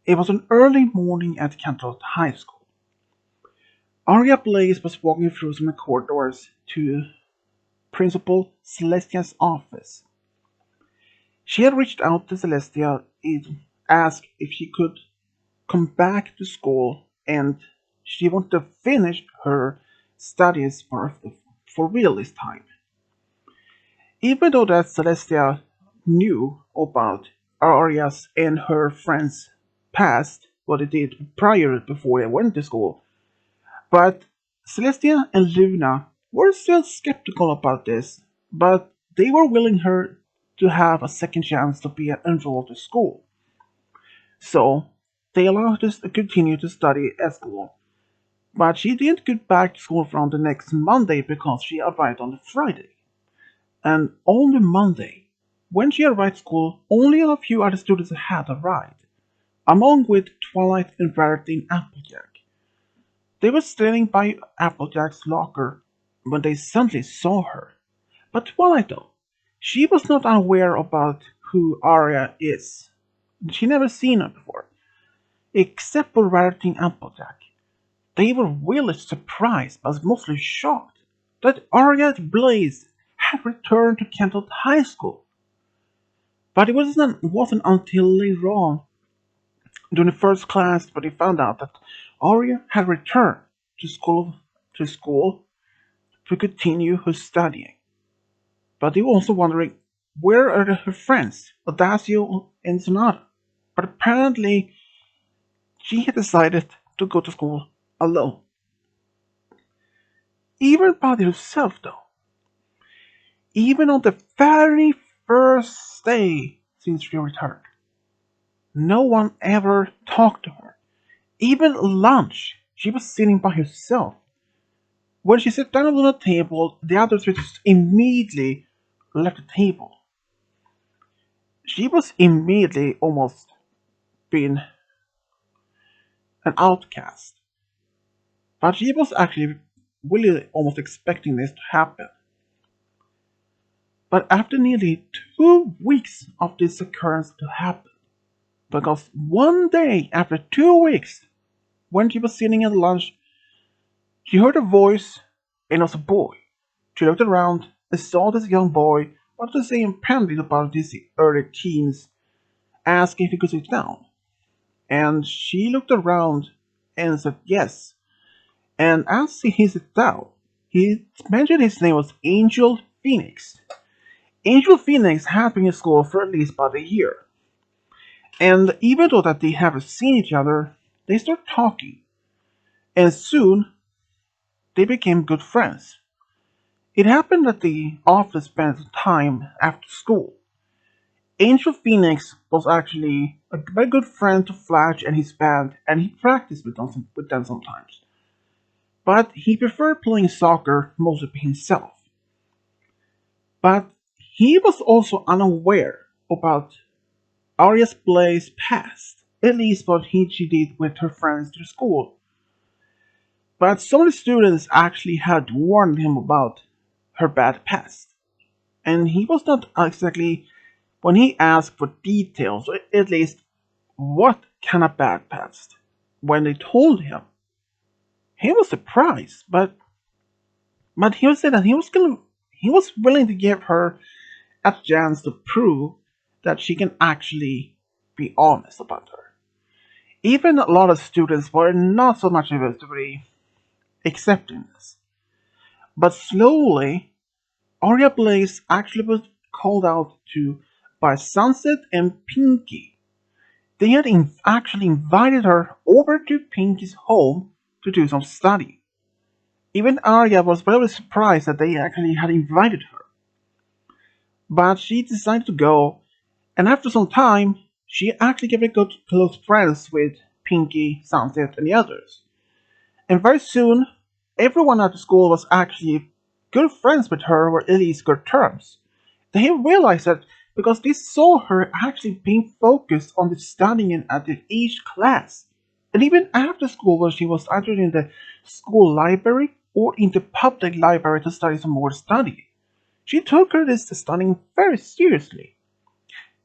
It was an early morning at Canton High School. Aria Blaze was walking through some corridors to Principal Celestia's office. She had reached out to Celestia and asked if she could come back to school, and she wanted to finish her studies for real this time. Even though that Celestia knew about Aria's and her friends' past, what they did prior before they went to school, but Celestia and Luna were still skeptical about this, but they were willing her to have a second chance to be enrolled to school. So they allowed her to continue to study at school. But she didn't get back to school from the next Monday because she arrived on the Friday. And on the Monday, when she arrived at school, only a few other students had arrived, among with Twilight and Rarity and Applejack. They were standing by Applejack's locker when they suddenly saw her. But Twilight, though, she was not aware about who Arya is. She never seen her before, except for Rarity and Applejack. They were really surprised, but mostly shocked, that Aria Blaze had returned to Canton High School. But it wasn't until later on, during the first class, that they found out that Arya had returned to school to continue her studying. But they were also wondering, where are her friends, Audacio and Sonata? But apparently, she had decided to go to school alone. Even by herself, though. Even on the very first day since she returned. No one ever talked to her. Even at lunch, she was sitting by herself. When she sat down on the table, the others just immediately left the table. She was immediately almost been an outcast. But she was actually really almost expecting this to happen. But after nearly 2 weeks of this occurrence to happen, because one day after 2 weeks, when she was sitting at lunch, she heard a voice, and it was a boy. She looked around and saw this young boy, what to say apparently about his early teens, asked if he could sit down. And she looked around and said yes. And as he sat down, he mentioned his name was Angel Phoenix. Angel Phoenix had been in school for at least about a year. And even though that they haven't seen each other, they start talking. And soon, they became good friends. It happened that they often spent time after school. Angel Phoenix was actually a very good friend to Flash and his band, and he practiced with them sometimes. But he preferred playing soccer mostly by himself. But he was also unaware about Aria Blaze's past, at least what she did with her friends to school. But some of the students actually had warned him about her bad past. And he was not exactly, when he asked for details, or at least what kind of bad past, when they told him, he was surprised, but he said that he was willing to give her a chance to prove that she can actually be honest about her. Even a lot of students were not so much very accepting this. But slowly, Aria Blaze actually was called out to by Sunset and Pinky. They had actually invited her over to Pinky's home to do some study. Even Arya was very surprised that they actually had invited her. But she decided to go, and after some time, she actually became good close friends with Pinky, Sunset, and the others. And very soon, everyone at the school was actually good friends with her, or at least good terms. They realized that because they saw her actually being focused on the studying at each class. And even after school, when she was either in the school library or in the public library to study some more study, she took her this studying very seriously.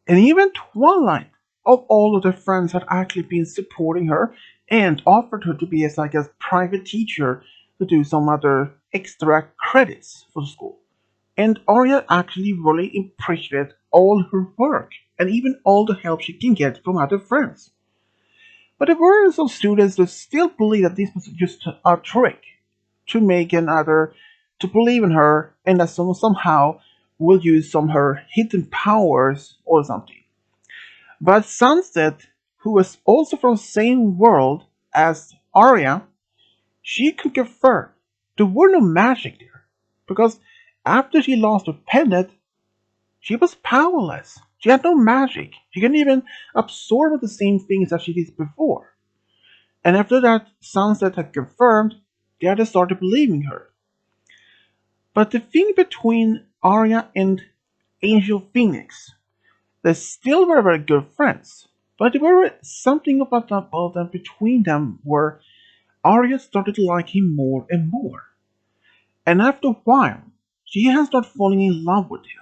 And even Twilight of all of the friends had actually been supporting her and offered her to be as like a private teacher to do some other extra credits for the school. And Arya actually really appreciated all her work and even all the help she can get from other friends. But there were some students that still believe that this was just a trick to make another to believe in her and that somehow will use some of her hidden powers or something. But Sunset, who was also from the same world as Arya, she could confirm there were no magic there. Because after she lost her pendant, she was powerless. She had no magic. She couldn't even absorb the same things as she did before. And after that, Sunset had confirmed, the others started believing her. But the thing between Arya and Angel Phoenix, they still were very good friends. But there were something about them between them where Arya started to like him more and more. And after a while, she had started falling in love with him.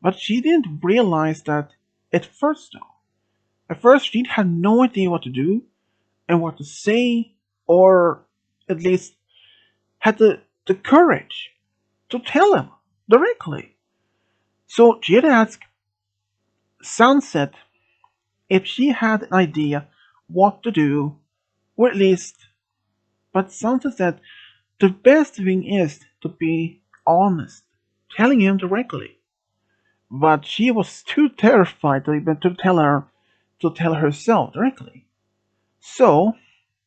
But she didn't realize that at first though. At first she had no idea what to do and what to say, or at least had the courage to tell him directly. So she had asked Sunset if she had an idea what to do, or at least, but Sunset said the best thing is to be honest, telling him directly. But she was too terrified to even to tell herself directly. So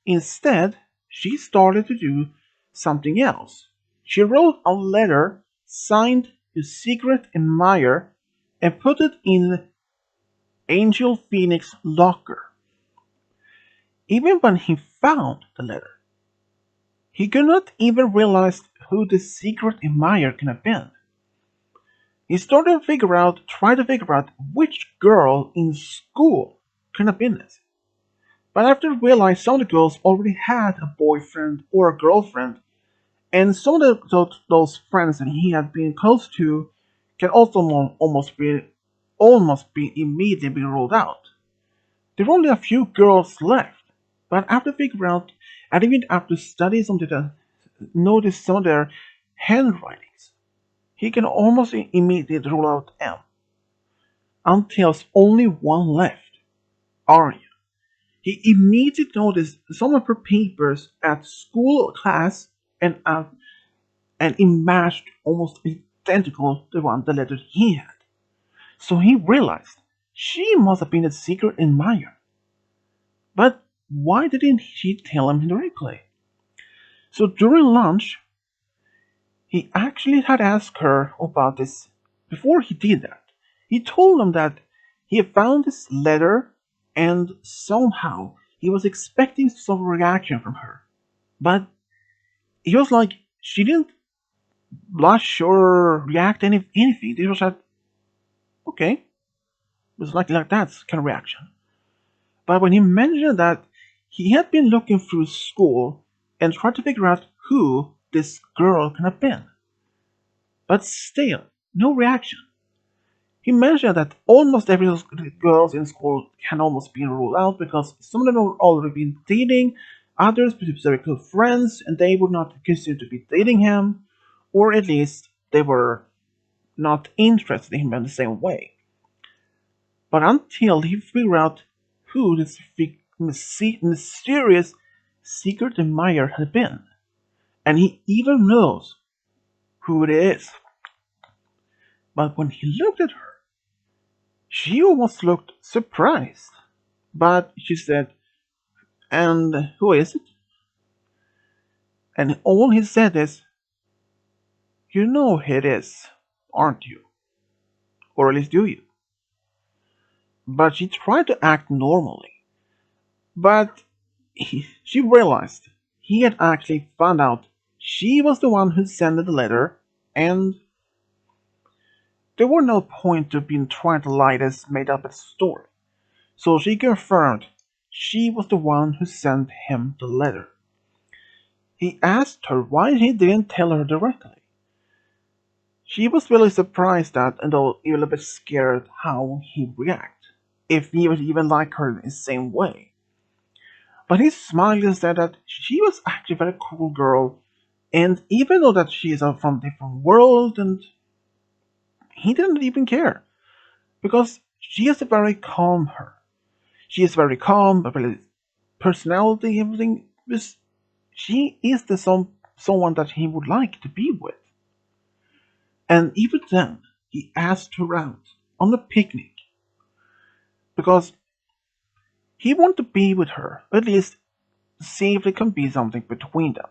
instead, she started to do something else. She wrote a letter signed to Secret Admirer and put it in Angel Phoenix's locker. Even when he found the letter, he could not even realize who the secret admirer can have been. He started to try to figure out which girl in school could have been it. But after he realized some of the girls already had a boyfriend or a girlfriend, and some of those friends that he had been close to can also almost be immediately be ruled out. There were only a few girls left, but after figuring out, and even after studying some of notice some of their handwritings, he can almost immediately rule out M, until there's only one left, Arya. He immediately noticed some of her papers at school class and it matched almost identical to the letter he had. So he realized she must have been a secret admirer. But why didn't she tell him directly? So during lunch, he actually had asked her about this. Before he did that, he told him that he had found this letter and somehow he was expecting some reaction from her. But he was like, she didn't blush or react anything. It was like, okay, it was like that kind of reaction. But when he mentioned that he had been looking through school and tried to figure out who this girl can have been, but still, no reaction. He mentioned that almost every girls in school can almost be ruled out because some of them have already been dating, others because they're good friends and they would not consider to be dating him, or at least they were not interested in him in the same way. But until he figured out who this mysterious secret admirer had been, and he even knows who it is. But when he looked at her, she almost looked surprised. But she said, and who is it? And all he said is, you know who it is, aren't you? Or at least do you? But she tried to act normally. But she realized he had actually found out she was the one who sent the letter, and there was no point to being trying to lie this made up a story. So she confirmed she was the one who sent him the letter. He asked her why he didn't tell her directly. She was really surprised at and a little bit scared how he reacted. if he would even like her in the same way. But he smiled and said that she was actually a very cool girl, and even though that she is from a different world, and he didn't even care because she is a very calm her. She is very calm, a very personality, everything. She is the someone that he would like to be with. And even then, he asked her out on a picnic because he wanted to be with her, at least see if there can be something between them.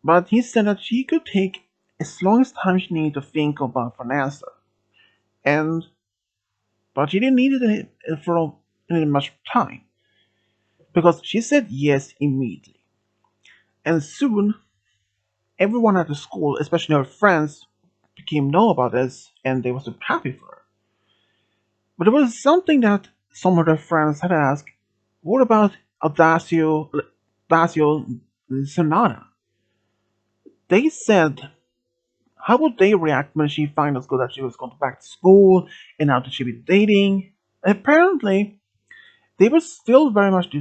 But he said that she could take as long as time she needed to think about an answer. And but she didn't need it for any much time because she said yes immediately. And soon, everyone at the school, especially her friends, became know about this, and they were so happy for her. But there was something that some of their friends had asked: what about Audacio Sonata? They said, how would they react when she found out that she was going back to school and how did she be dating? Apparently, they were still very much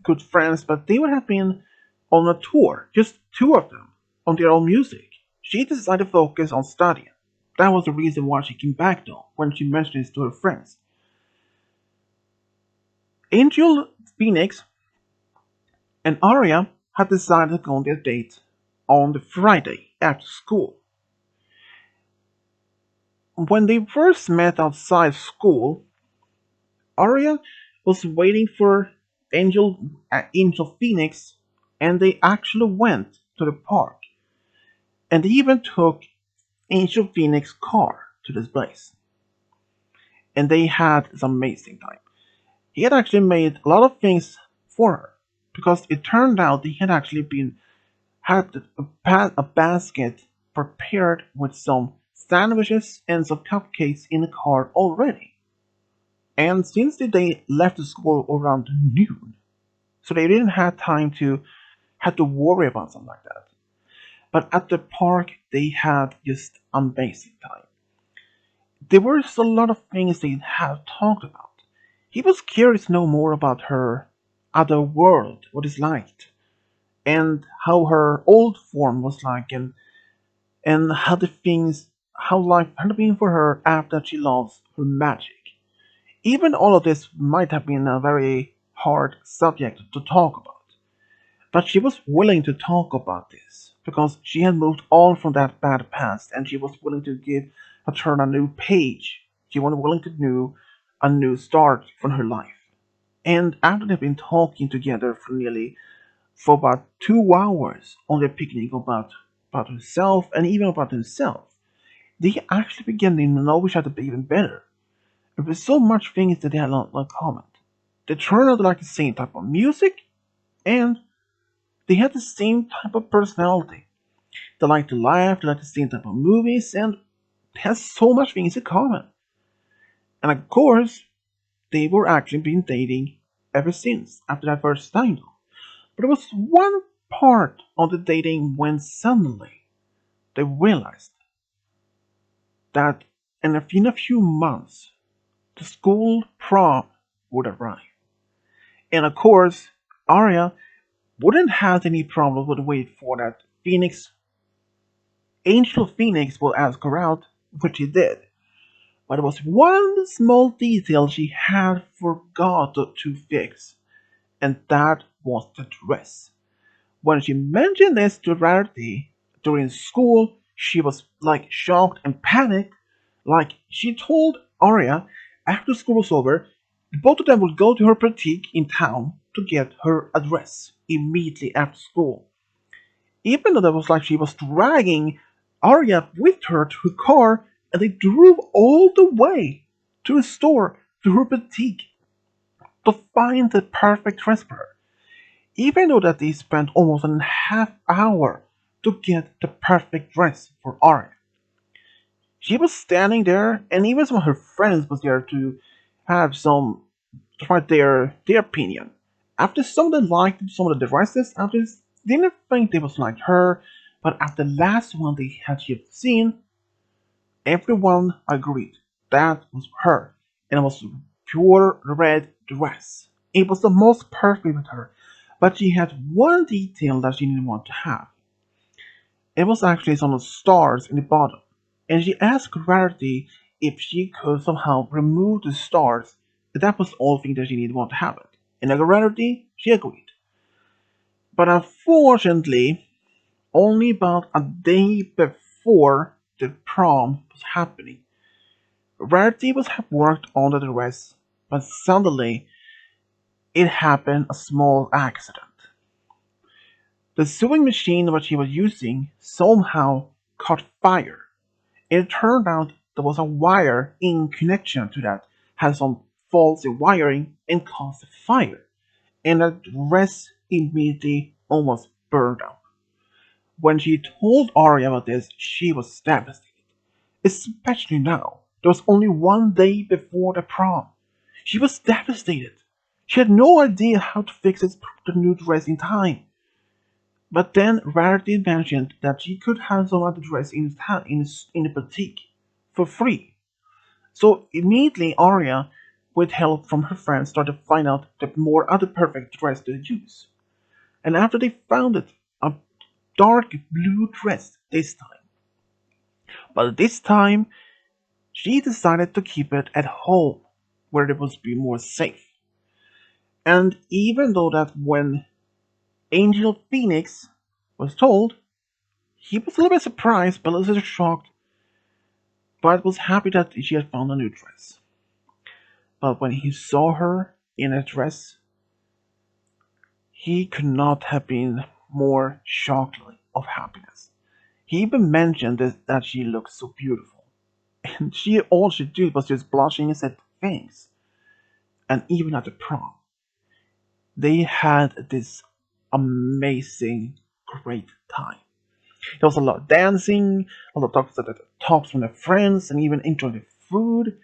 good friends, but they would have been on a tour, just two of them, on their own music. She decided to focus on studying. That was the reason why she came back though, when she mentioned this to her friends. Angel Phoenix and Arya had decided to go on their date on the Friday after school. When they first met outside school, Arya was waiting for Angel Phoenix, and they actually went to the park, and they even took Angel Phoenix's car to this place, and they had some amazing time. He had actually made a lot of things for her because it turned out he had actually been had a basket prepared with some sandwiches and some cupcakes in the car already. And since they left the school around noon, so they didn't have time to have to worry about something like that. But at the park, they had just amazing time. There were a lot of things they had talked about. He was curious to know more about her other world, what it's like, and how her old form was like, and how the things, how life had been for her after she lost her magic. Even all of this might have been a very hard subject to talk about, but she was willing to talk about this because she had moved on from that bad past and she was willing to give her turn a new page. She was willing to do a new start from her life. And after they've been talking together for about 2 hours on their picnic about herself and even about himself, they actually began to know each other even better. There were so much things that they had in common. They turned out to like the same type of music, and they had the same type of personality. They liked to laugh, they liked the same type of movies, and they had so much things in common. And of course, they were actually been dating ever since after that first time. But there was one part of the dating when suddenly they realized that in a few months, the school prom would arrive. And of course, Arya wouldn't have any problem with wait for that Angel Phoenix will ask her out, which he did. But there was one small detail she had forgot to fix, and that was the dress. When she mentioned this to Rarity during school, she was like shocked and panicked. Like she told Arya after school was over, both of them would go to her boutique in town to get her address immediately after school. Even though that was like she was dragging Arya with her to her car, and they drove all the way to a store to her boutique to find the perfect dress for her. Even though that they spent almost a half hour to get the perfect dress for Arya. She was standing there, and even some of her friends was there to have some to write their opinion. After some of them liked some of the dresses, after didn't think they was like her, but after the last one they had seen, everyone agreed that was her. and it was a pure red dress. It was the most perfect with her, but she had one detail that she didn't want to have. It was actually some stars in the bottom, and she asked Rarity if she could somehow remove the stars. That was all thing that she didn't want to have it. And Rarity, she agreed. But unfortunately, only about a day before the prom was happening, Rarity was have worked on the dress, but suddenly it happened a small accident. The sewing machine that she was using somehow caught fire. It turned out there was a wire in connection to that had some faulty wiring and caused a fire, and the dress immediately almost burned out. When she told Arya about this, she was devastated, especially now. There was only one day before the prom. She was devastated. She had no idea how to fix the new dress in time. But then Rarity mentioned that she could have some other dress in the boutique for free. So immediately Arya, with help from her friends, started to find out the more other perfect dress to use. And after they found it, a dark blue dress this time. But this time, she decided to keep it at home, where it would be more safe. And even though that when Angel Phoenix was told, he was a little bit surprised, but a little shocked, but was happy that she had found a new dress. But when he saw her in a dress, he could not have been more shocked of happiness. He even mentioned that she looked so beautiful. And all she did was just blushing and said thanks. And even at the prom, they had this amazing, great time. There was a lot of dancing, a lot of talks from their friends, and even enjoying the food.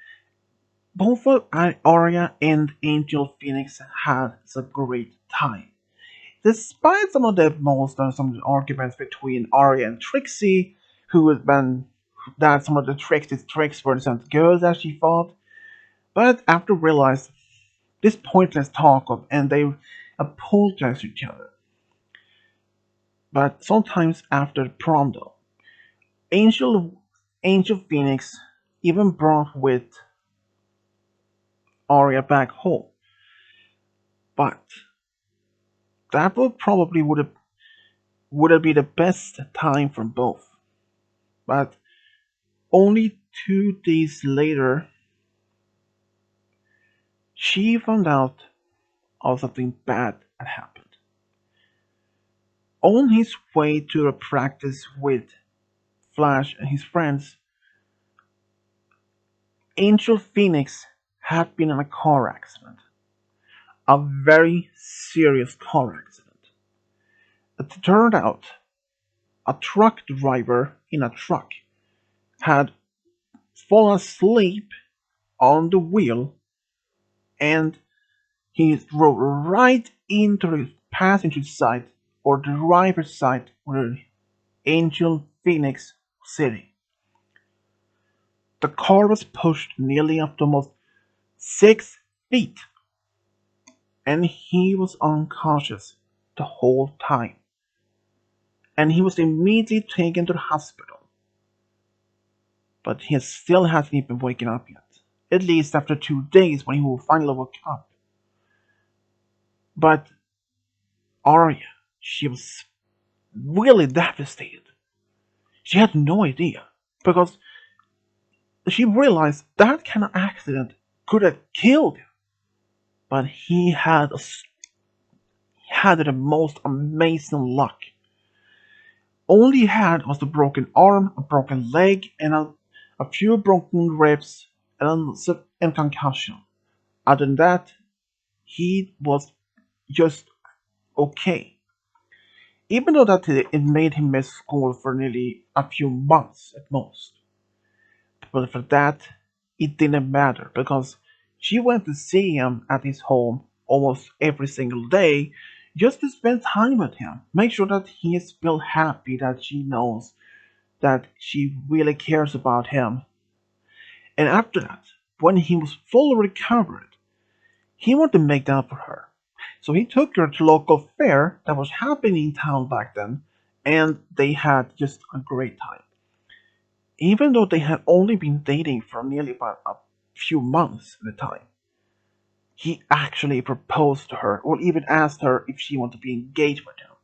Both Arya and Angel Phoenix had a great time. Despite some of the arguments between Arya and Trixie, who had been that some of the tricks weren't as good as she thought, but after realized this pointless talk of and they apologized to each other. But sometimes after the prom though, Angel Angel Phoenix even brought with Arya back home. But that would have been the best time for both. But only 2 days later, she found out of something bad had happened. On his way to a practice with Flash and his friends, Angel Phoenix had been in a car accident. A very serious car accident. It turned out a truck driver in a truck had fallen asleep on the wheel and he drove right into the passenger side or driver's side where Angel Phoenix was sitting. The car was pushed nearly up to almost 6 feet and he was unconscious the whole time. And he was immediately taken to the hospital. But he still hasn't even waken up yet. At least after 2 days when he will finally wake up. But Arya, she was really devastated. She had no idea. Because she realized that kind of accident could have killed him. But he had the most amazing luck. All he had was a broken arm, a broken leg, and a few broken ribs and concussion. Other than that, he was just okay. Even though that it made him miss school for nearly a few months at most. But for that, it didn't matter because she went to see him at his home almost every single day just to spend time with him. Make sure that he is still happy that she knows that she really cares about him. And after that, when he was fully recovered, he wanted to make that up for her. So he took her to a local fair that was happening in town back then, and they had just a great time. Even though they had only been dating for nearly about a few months at the time, he actually proposed to her, or even asked her if she wanted to be engaged with him.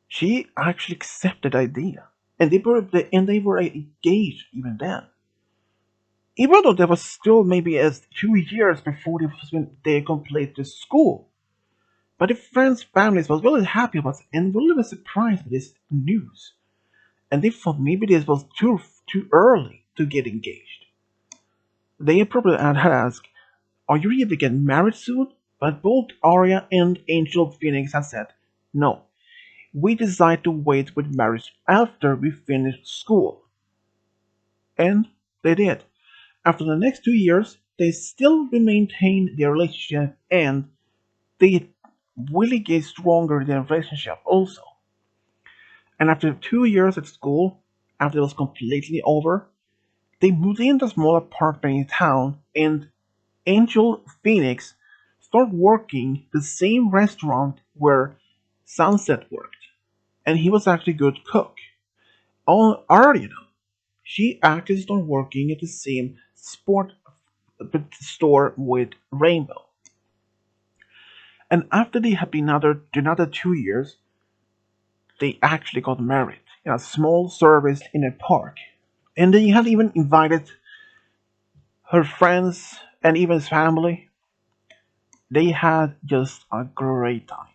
She actually accepted the idea, and they were engaged even then. Even though there was still maybe as 2 years before they completed school. But the friends' families was really happy about it and really was surprised with this news. And they thought maybe this was too early to get engaged. They probably had asked, "Are you ready to get married soon?" But both Arya and Angel Phoenix had said, "No, we decided to wait with marriage after we finished school." And they did. After the next 2 years, they still maintained their relationship and they really get stronger in their relationship also. And after 2 years at school, after it was completely over, they moved into a small apartment in town and Angel Phoenix started working the same restaurant where Sunset worked. And he was actually a good cook. On Arya, she actually started working at the same sport store with Rainbow. And after they had been another 2 years, they actually got married in a small service in a park. And they had even invited her friends and even his family. They had just a great time.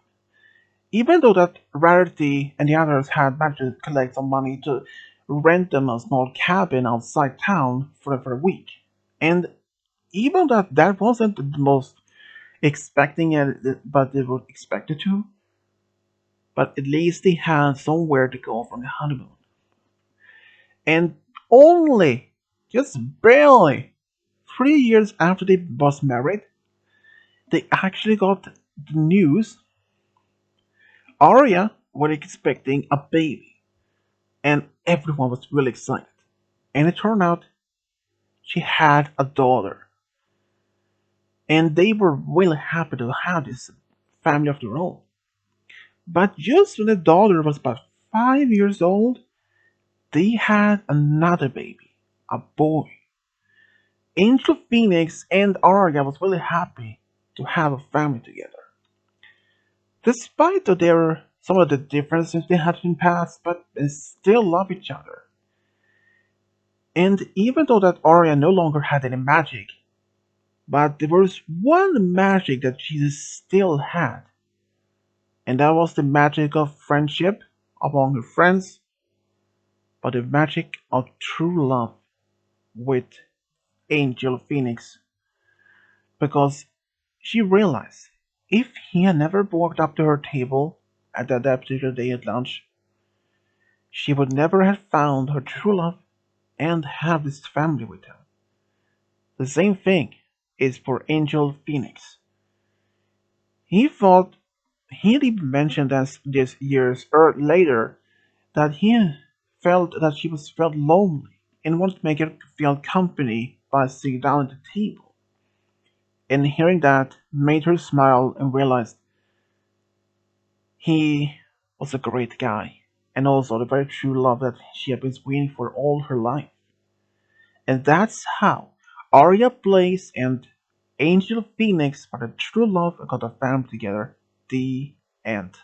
Even though that Rarity and the others had managed to collect some money to rent them a small cabin outside town for a week. And even that wasn't the most expecting it, but they were expected to. But at least they had somewhere to go from the honeymoon. And only, just barely, 3 years after they was married, they actually got the news Arya was expecting a baby, and everyone was really excited. And it turned out she had a daughter, and they were really happy to have this family of their own. But just when the daughter was about 5 years old, they had another baby, a boy. Angel Phoenix and Arya was really happy to have a family together. Despite that there were some of the differences they had in the past, but they still love each other. And even though that Arya no longer had any magic, but there was one magic that she still had, and that was the magic of friendship among her friends, but the magic of true love with Angel Phoenix. Because she realized if he had never walked up to her table at that particular day at lunch, she would never have found her true love and have this family with him. The same thing is for Angel Phoenix. He thought he'd even mentioned this years later that he felt that she was felt lonely and wanted to make her feel company by sitting down at the table. And hearing that made her smile and realize he was a great guy and also the very true love that she had been waiting for all her life. And that's how Aria Blaze and Angel Phoenix found a true love and got a family together. The end.